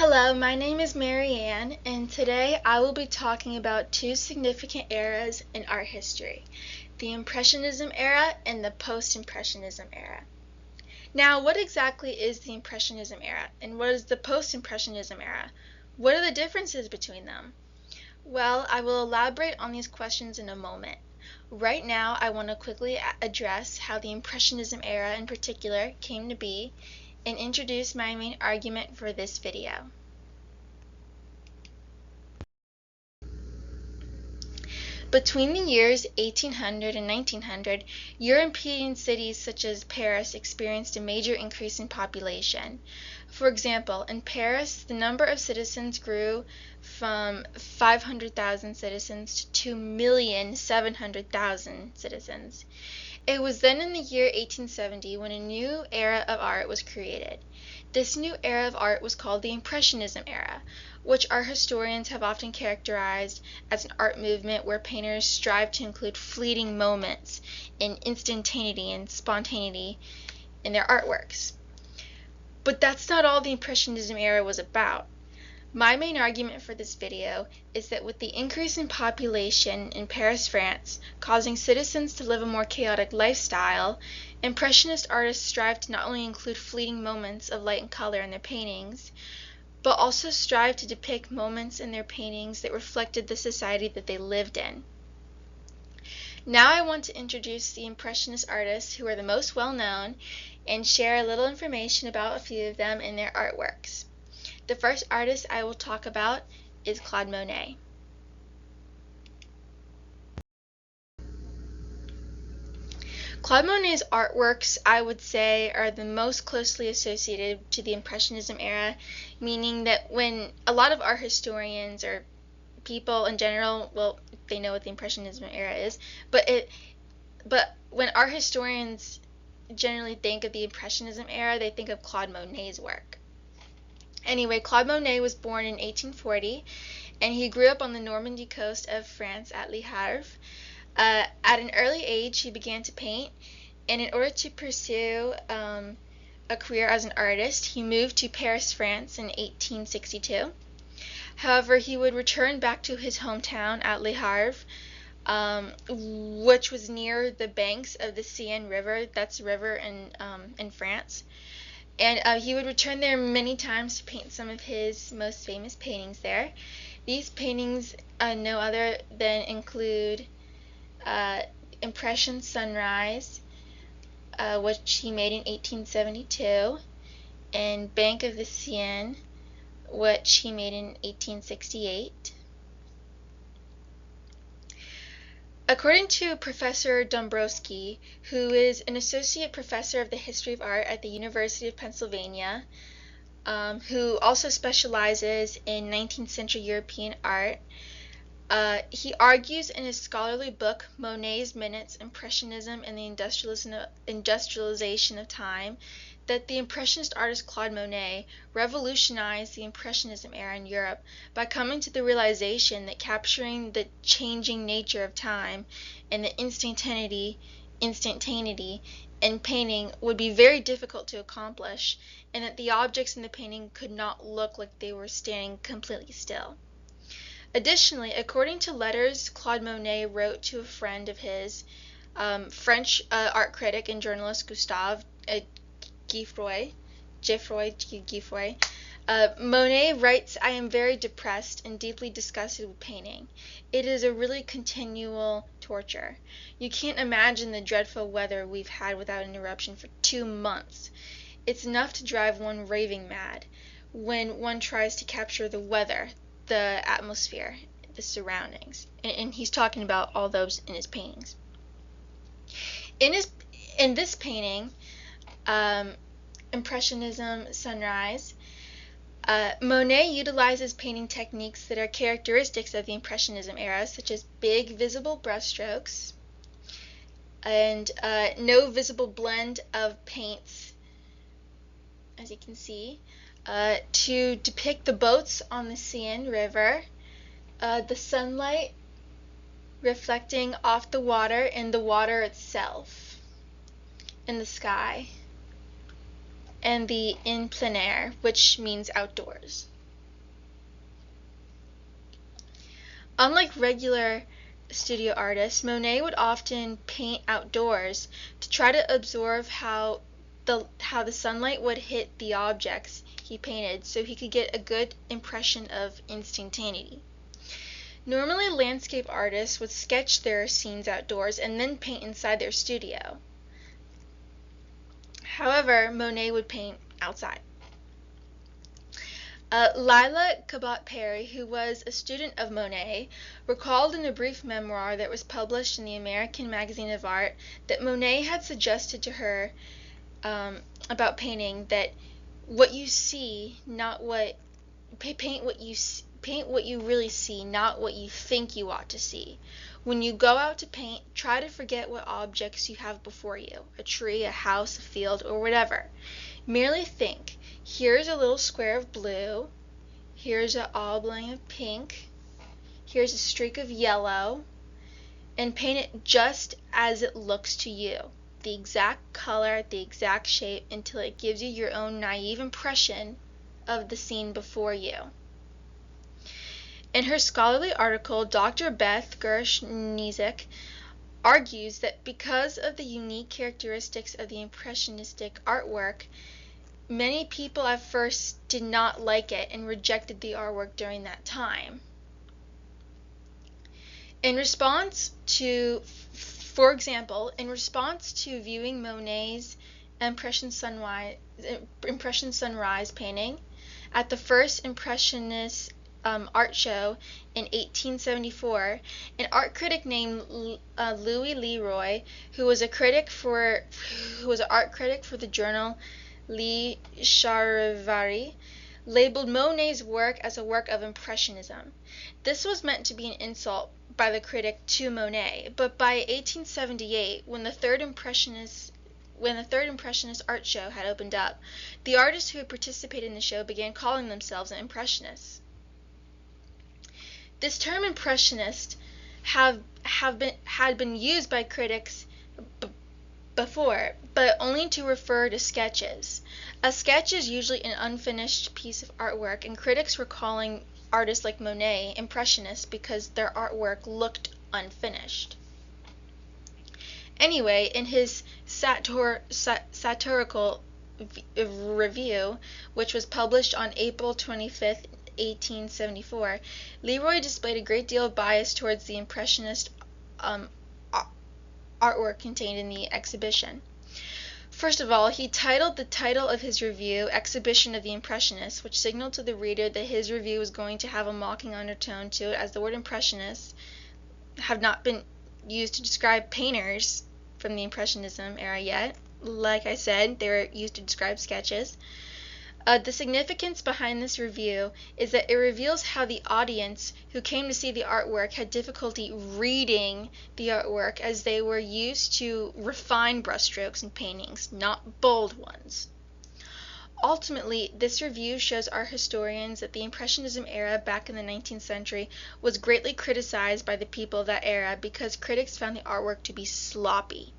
Hello, my name is Marianne, and today I will be talking about two significant eras in art history, the Impressionism era and the Post-Impressionism era. Now, what exactly is the Impressionism era, and what is the Post-Impressionism era? What are the differences between them? Well, I will elaborate on these questions in a moment. Right now, I want to quickly address how the Impressionism era in particular came to be and introduce my main argument for this video. Between the years 1800 and 1900, European cities such as Paris experienced a major increase in population. For example, in Paris, the number of citizens grew from 500,000 citizens to 2,700,000 citizens. It was then in the year 1870 when a new era of art was created. This new era of art was called the Impressionism era, which art historians have often characterized as an art movement where painters strive to include fleeting moments and instantaneity and spontaneity in their artworks. But that's not all the Impressionism era was about. My main argument for this video is that with the increase in population in Paris, France, causing citizens to live a more chaotic lifestyle, Impressionist artists strive to not only include fleeting moments of light and color in their paintings, but also strive to depict moments in their paintings that reflected the society that they lived in. Now I want to introduce the Impressionist artists who are the most well known and share a little information about a few of them in their artworks. The first artist I will talk about is Claude Monet. Claude Monet's artworks, I would say, are the most closely associated to the Impressionism era, meaning that when a lot of art historians or people in general, well, they know what the Impressionism era is, but when art historians generally think of the Impressionism era, they think of Claude Monet's work. Anyway, Claude Monet was born in 1840, and he grew up on the Normandy coast of France at Le Havre. At an early age, he began to paint, and in order to pursue a career as an artist, he moved to Paris, France in 1862. However, he would return back to his hometown at Le Havre, which was near the banks of the Seine River. That's a river in France. And he would return there many times to paint some of his most famous paintings there. These paintings, no other than include Impression Sunrise, which he made in 1872, and Bank of the Seine, which he made in 1868. According to Professor Dombrowski, who is an associate professor of the history of art at the University of Pennsylvania, who also specializes in 19th century European art, he argues in his scholarly book Monet's Minutes, Impressionism and the Industrialization of Time that the Impressionist artist Claude Monet revolutionized the Impressionism era in Europe by coming to the realization that capturing the changing nature of time and the instantaneity in painting would be very difficult to accomplish, and that the objects in the painting could not look like they were standing completely still. Additionally, according to letters Claude Monet wrote to a friend of his, French art critic and journalist Gustave Geoffroy, Monet writes, "I am very depressed and deeply disgusted with painting. It is a really continual torture. You can't imagine the dreadful weather we've had without interruption for 2 months. It's enough to drive one raving mad when one tries to capture the weather, the atmosphere, the surroundings." And he's talking about all those in his paintings. In this painting, Impressionism Sunrise, Monet utilizes painting techniques that are characteristics of the Impressionism era, such as big visible brushstrokes and no visible blend of paints, as you can see, to depict the boats on the Seine River, the sunlight reflecting off the water and the water itself, in the sky, and the in plein air, which means outdoors. Unlike regular studio artists, Monet would often paint outdoors to try to absorb how the sunlight would hit the objects he painted so he could get a good impression of instantaneity. Normally, landscape artists would sketch their scenes outdoors and then paint inside their studio. However, Monet would paint outside. Lila Cabot Perry, who was a student of Monet, recalled in a brief memoir that was published in the American Magazine of Art that Monet had suggested to her about painting that what you see, not what paint what you really see, not what you think you ought to see. When you go out to paint, try to forget what objects you have before you, a tree, a house, a field, or whatever. Merely think, here's a little square of blue, here's an oblong of pink, here's a streak of yellow, and paint it just as it looks to you. The exact color, the exact shape, until it gives you your own naive impression of the scene before you. In her scholarly article, Dr. Beth Gersh-Nizik argues that because of the unique characteristics of the Impressionistic artwork, many people at first did not like it and rejected the artwork during that time. For example, in response to viewing Monet's Impression Sunrise painting at the first Impressionist art show in 1874, an art critic named Louis Leroy, who was an art critic for the journal Le Charivari, labeled Monet's work as a work of Impressionism. This was meant to be an insult by the critic to Monet, but by 1878, when the third Impressionist art show had opened up, the artists who had participated in the show began calling themselves Impressionists. This term Impressionist had been used by critics before, but only to refer to sketches. A sketch is usually an unfinished piece of artwork, and critics were calling artists like Monet Impressionists because their artwork looked unfinished. Anyway, in his satirical review, which was published on April 25th, 1874, Leroy displayed a great deal of bias towards the Impressionist artwork contained in the exhibition. First of all, he titled the title of his review Exhibition of the Impressionists, which signaled to the reader that his review was going to have a mocking undertone to it, as the word Impressionists have not been used to describe painters from the Impressionism era yet. Like I said, they were used to describe sketches. The significance behind this review is that it reveals how the audience who came to see the artwork had difficulty reading the artwork, as they were used to refined brushstrokes in paintings, not bold ones. Ultimately, this review shows art historians that the Impressionism era back in the 19th century was greatly criticized by the people of that era because critics found the artwork to be sloppy.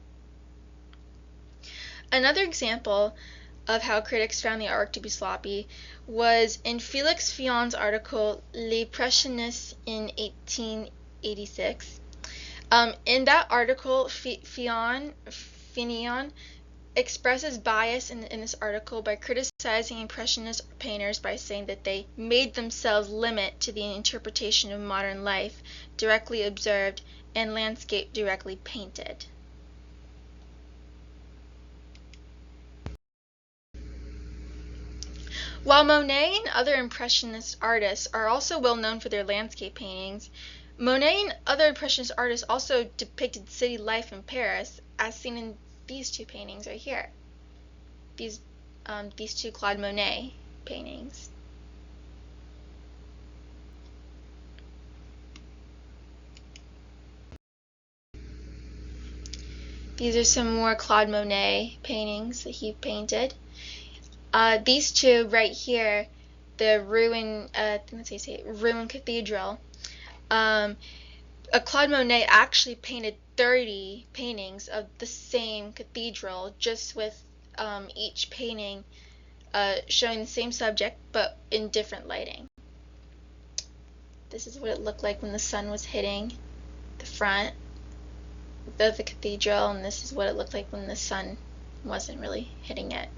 Another example of how critics found the artwork to be sloppy was in Félix Fion's article Les Impressionnistes in 1886. In that article, Finian expresses bias in this article by criticizing Impressionist painters by saying that they made themselves limit to the interpretation of modern life directly observed and landscape directly painted. While Monet and other Impressionist artists are also well known for their landscape paintings, Monet and other Impressionist artists also depicted city life in Paris, as seen in these two paintings right here. These two Claude Monet paintings. These are some more Claude Monet paintings that he painted. These two right here, the ruined cathedral. Claude Monet actually painted 30 paintings of the same cathedral, just with each painting showing the same subject but in different lighting. This is what it looked like when the sun was hitting the front of the cathedral, and this is what it looked like when the sun wasn't really hitting it.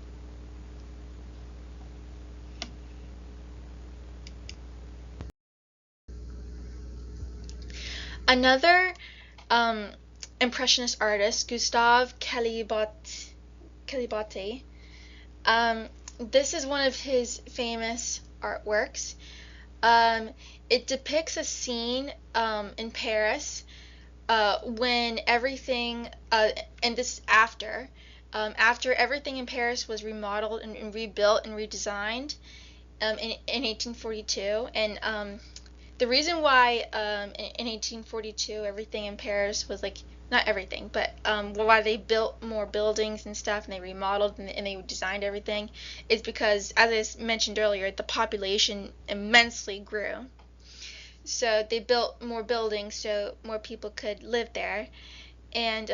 Another Impressionist artist, Gustave Caillebotte. This is one of his famous artworks. It depicts a scene in Paris when everything, and this after everything in Paris was remodeled and rebuilt and redesigned in 1842. And the reason why in 1842 everything in Paris was like, not everything, but why they built more buildings and stuff and they remodeled and they designed everything is because, as I mentioned earlier, the population immensely grew. So they built more buildings so more people could live there. And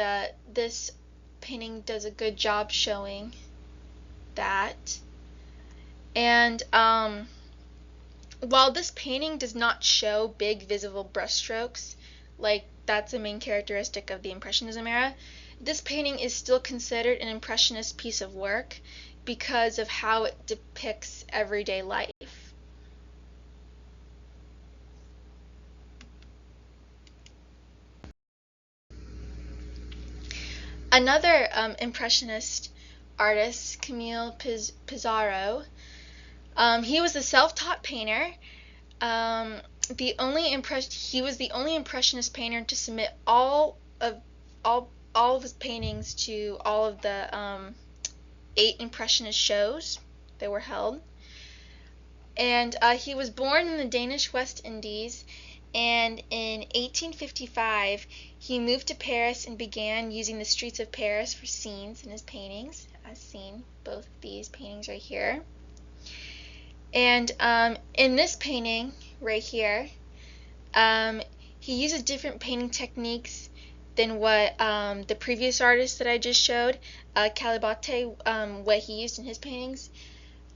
this painting does a good job showing that. And while this painting does not show big visible brushstrokes, like that's a main characteristic of the Impressionism era, this painting is still considered an Impressionist piece of work because of how it depicts everyday life. Another Impressionist artist, Camille Pissarro, he was a self-taught painter. He was the only Impressionist painter to submit all of his paintings to all of the 8 Impressionist shows that were held. And he was born in the Danish West Indies, and in 1855 he moved to Paris and began using the streets of Paris for scenes in his paintings, as seen both of these paintings right here. And in this painting right here, he uses different painting techniques than what the previous artist that I just showed, Caillebotte, what he used in his paintings.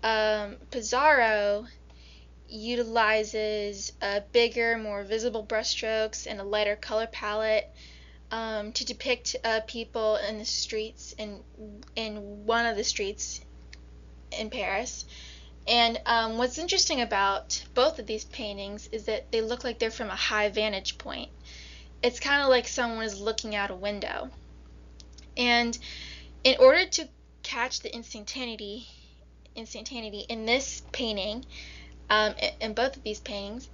Pissarro utilizes bigger, more visible brushstrokes and a lighter color palette to depict people in the streets, in one of the streets in Paris. And what's interesting about both of these paintings is that they look like they're from a high vantage point. It's kind of like someone is looking out a window. And in order to catch the instantaneity in this painting, in both of these paintings,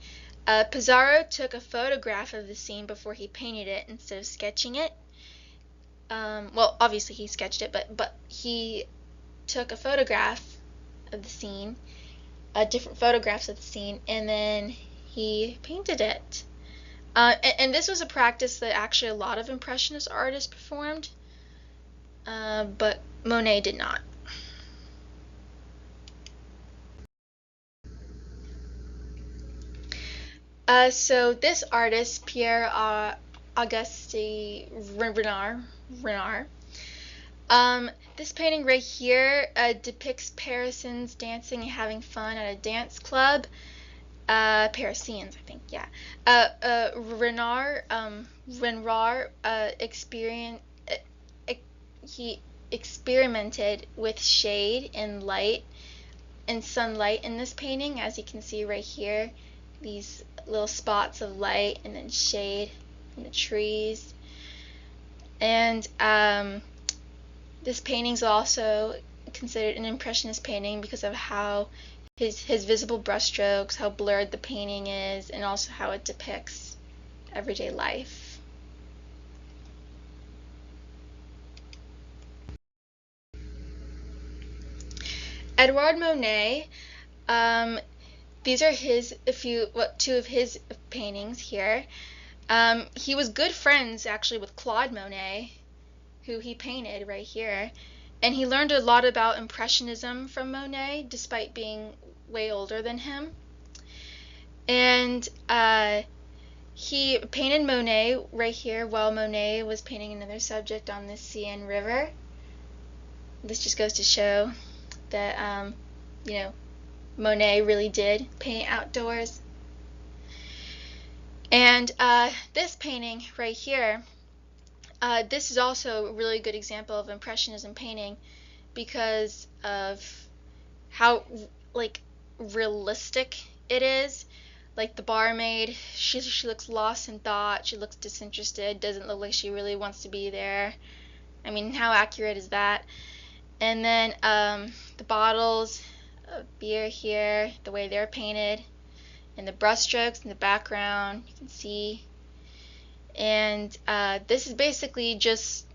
Pissarro took a photograph of the scene before he painted it instead of sketching it. Well, obviously he sketched it, but he took a photograph of the scene, different photographs of the scene, and then he painted it. And this was a practice that actually a lot of Impressionist artists performed, but Monet did not. So this artist, Pierre Auguste Renard, this painting right here depicts Parisians dancing and having fun at a dance club. Parisians, I think, yeah. Renard he experimented with shade and light and sunlight in this painting, as you can see right here. These little spots of light and then shade in the trees. And this painting is also considered an Impressionist painting because of how his visible brushstrokes, how blurred the painting is, and also how it depicts everyday life. Edouard Monet, these are two of his paintings here. He was good friends actually with Claude Monet, who he painted right here, and he learned a lot about Impressionism from Monet despite being way older than him. And he painted Monet right here while Monet was painting another subject on the Seine River. This just goes to show that Monet really did paint outdoors. And this painting right here, this is also a really good example of Impressionism painting because of how like realistic it is. Like the barmaid, she looks lost in thought. She looks disinterested. Doesn't look like she really wants to be there. I mean, how accurate is that? And then the bottles of beer here, the way they're painted, and the brushstrokes in the background, you can see. And this is basically just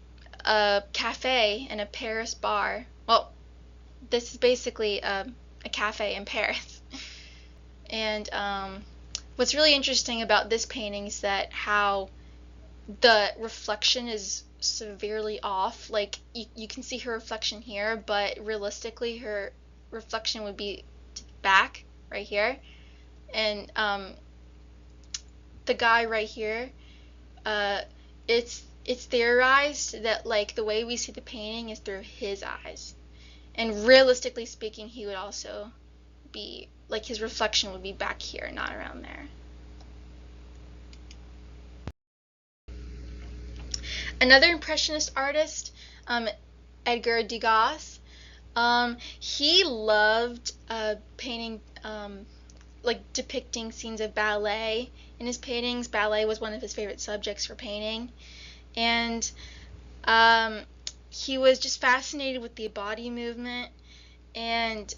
a cafe and a Paris bar. Well, this is basically a cafe in Paris. And what's really interesting about this painting is that how the reflection is severely off. Like you can see her reflection here, but realistically her reflection would be back right here. And the guy right here, it's theorized that like the way we see the painting is through his eyes. And realistically speaking, he would also be like his reflection would be back here, not around there. Another Impressionist artist, Edgar Degas, he loved painting, like depicting scenes of ballet in his paintings. Ballet was one of his favorite subjects for painting, and he was just fascinated with the body movement, and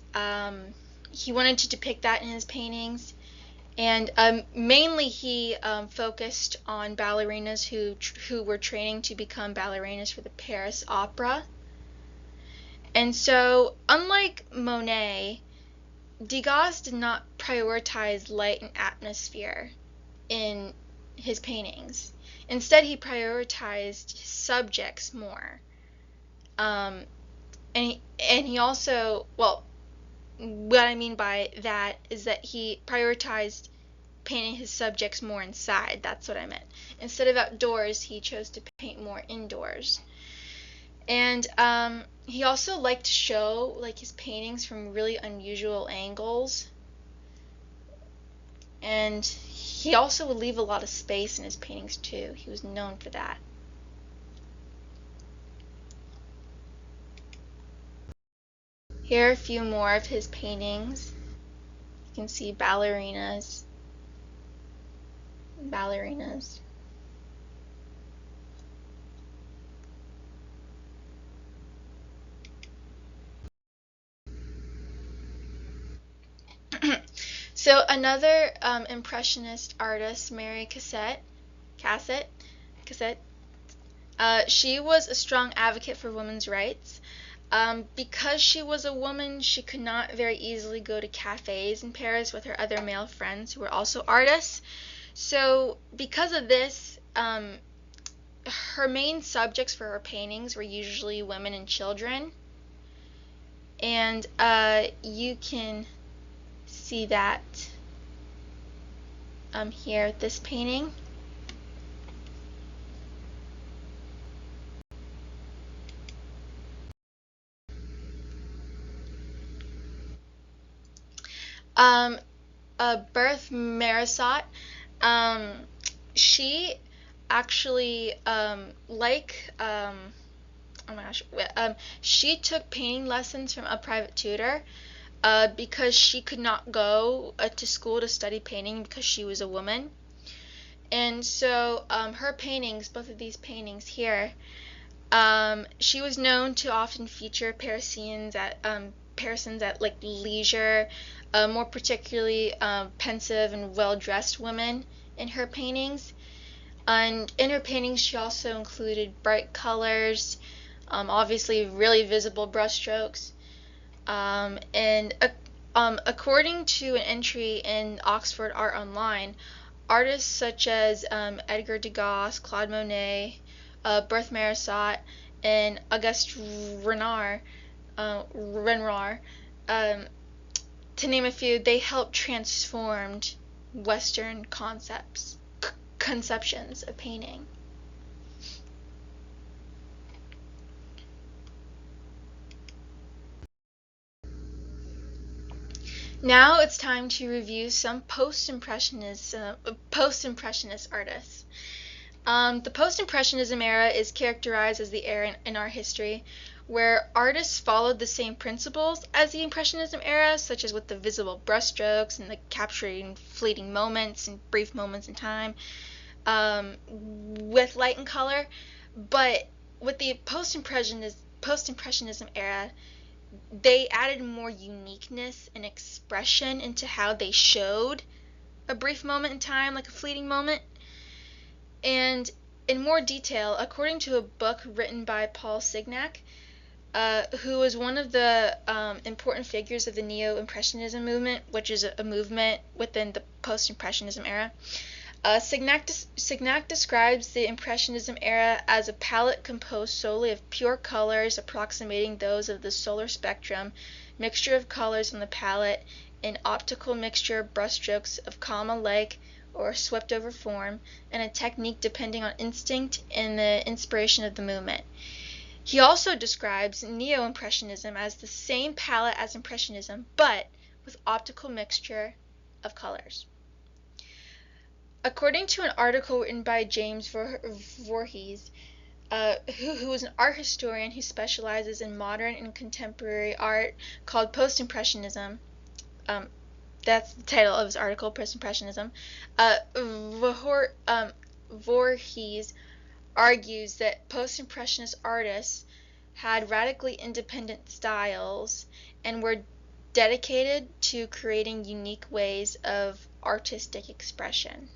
he wanted to depict that in his paintings. And mainly he focused on ballerinas who were training to become ballerinas for the Paris Opera. And so, unlike Monet, Degas did not prioritize light and atmosphere in his paintings. Instead, he prioritized subjects more. And he also, well, what I mean by that is that he prioritized painting his subjects more inside. That's what I meant. Instead of outdoors, he chose to paint more indoors. And he also liked to show like his paintings from really unusual angles. And he also would leave a lot of space in his paintings too. He was known for that. Here are a few more of his paintings. You can see ballerinas. Ballerinas. So another Impressionist artist, Mary Cassatt, she was a strong advocate for women's rights. Because she was a woman, she could not very easily go to cafes in Paris with her other male friends who were also artists. So because of this, her main subjects for her paintings were usually women and children. And you can see that here with this painting. Berthe Marisot, she actually oh my gosh, she took painting lessons from a private tutor because she could not go to school to study painting because she was a woman. And so her paintings, both of these paintings here, she was known to often feature Parisians at like leisure, more particularly pensive and well-dressed women in her paintings. And in her paintings, she also included bright colors, obviously really visible brushstrokes, and according to an entry in Oxford Art Online, artists such as Edgar Degas, Claude Monet, Berthe Marisot, and Auguste Renoir, to name a few, they helped transform Western conceptions of painting. Now it's time to review some post-impressionist artists. The post-impressionism era is characterized as the era in art history where artists followed the same principles as the impressionism era, such as with the visible brushstrokes and the capturing fleeting moments and brief moments in time with light and color. But with the post-impressionism era, they added more uniqueness and expression into how they showed a brief moment in time, like a fleeting moment. And in more detail, according to a book written by Paul Signac, who was one of the important figures of the Neo-Impressionism movement, which is a movement within the Post-Impressionism era. Signac describes the Impressionism era as a palette composed solely of pure colors approximating those of the solar spectrum, mixture of colors on the palette, an optical mixture of brushstrokes of comma-like or swept-over form, and a technique depending on instinct and the inspiration of the movement. He also describes Neo-Impressionism as the same palette as Impressionism, but with optical mixture of colors. According to an article written by James Voorhees, who is an art historian who specializes in modern and contemporary art called Post-Impressionism, that's the title of his article, Post-Impressionism, Voorhees argues that post-impressionist artists had radically independent styles and were dedicated to creating unique ways of artistic expression.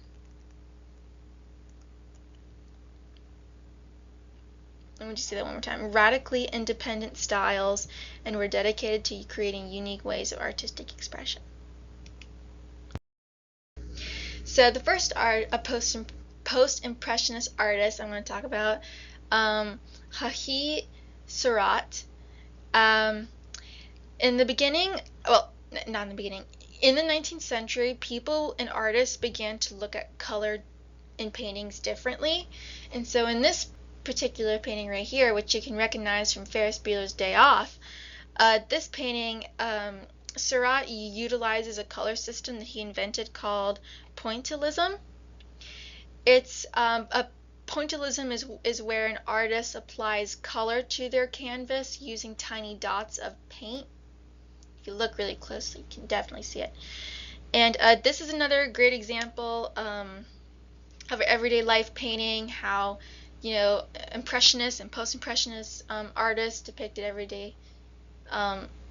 Let me just say that one more time. Radically independent styles and were dedicated to creating unique ways of artistic expression. So the first post-impressionist artist I'm going to talk about, Hahi Surat. In the beginning, well, not in the beginning, in the 19th century, people and artists began to look at color in paintings differently. And so in this particular painting right here, which you can recognize from Ferris Bueller's Day Off, this painting, Surat utilizes a color system that he invented called pointillism. It's pointillism is where an artist applies color to their canvas using tiny dots of paint. If you look really closely, you can definitely see it. And this is another great example of everyday life painting, how impressionist and post-impressionist artists depicted everyday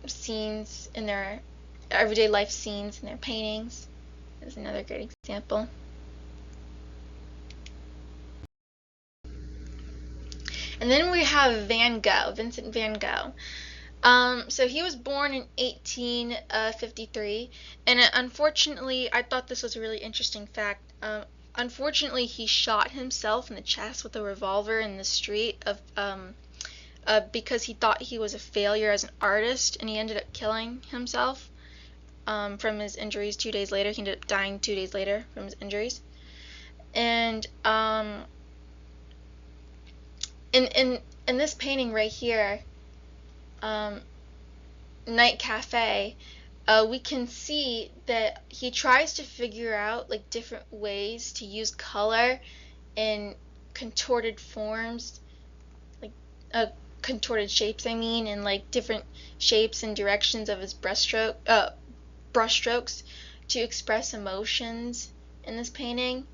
scenes in their everyday life scenes in their paintings. This is another great example. And then we have Van Gogh, Vincent van Gogh. So he was born in 1853, and unfortunately, I thought this was a really interesting fact. Unfortunately, he shot himself in the chest with a revolver in the street because he thought he was a failure as an artist, and he ended up killing himself from his injuries 2 days later. He ended up dying 2 days later from his injuries. And in this painting right here, Night Cafe, we can see that he tries to figure out like different ways to use color in contorted forms, like contorted shapes, and like different shapes and directions of his brushstrokes to express emotions in this painting.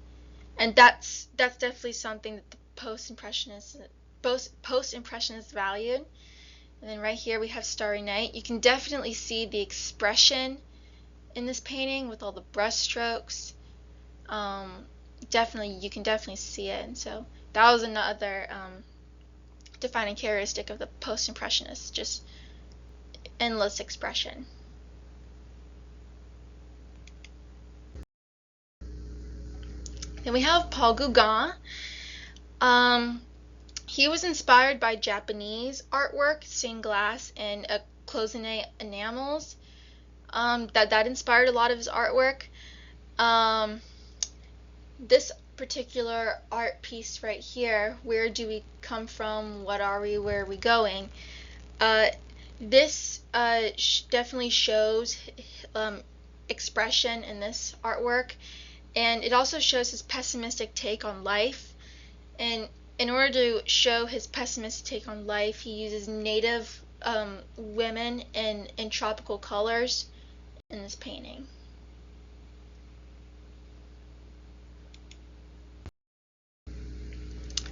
And that's definitely something that the post-impressionists valued. And then right here we have Starry Night. You can definitely see the expression in this painting with all the brushstrokes. You can definitely see it. And so that was another defining characteristic of the post-impressionists, just endless expression. Then we have Paul Gauguin. He was inspired by Japanese artwork, stained glass, and cloisonné enamels. That inspired a lot of his artwork. This particular art piece right here, Where Do We Come From? What Are We? Where Are We Going? This definitely shows expression in this artwork, and it also shows his pessimistic take on life. And in order to show his pessimistic take on life, he uses native women in tropical colors in this painting.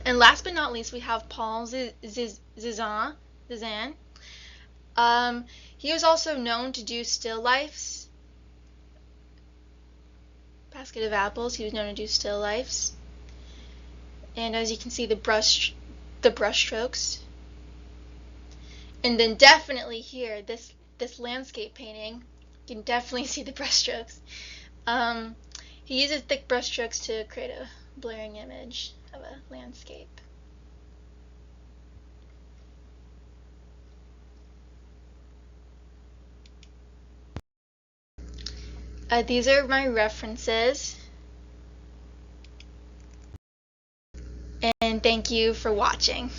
And last but not least, we have Paul Cézanne. He was also known to do still lifes. Basket of apples. He was known to do still lifes. And as you can see, the brush strokes. And then definitely here, this landscape painting, you can definitely see the brush strokes. He uses thick brush strokes to create a blaring image of a landscape. These are my references. And thank you for watching.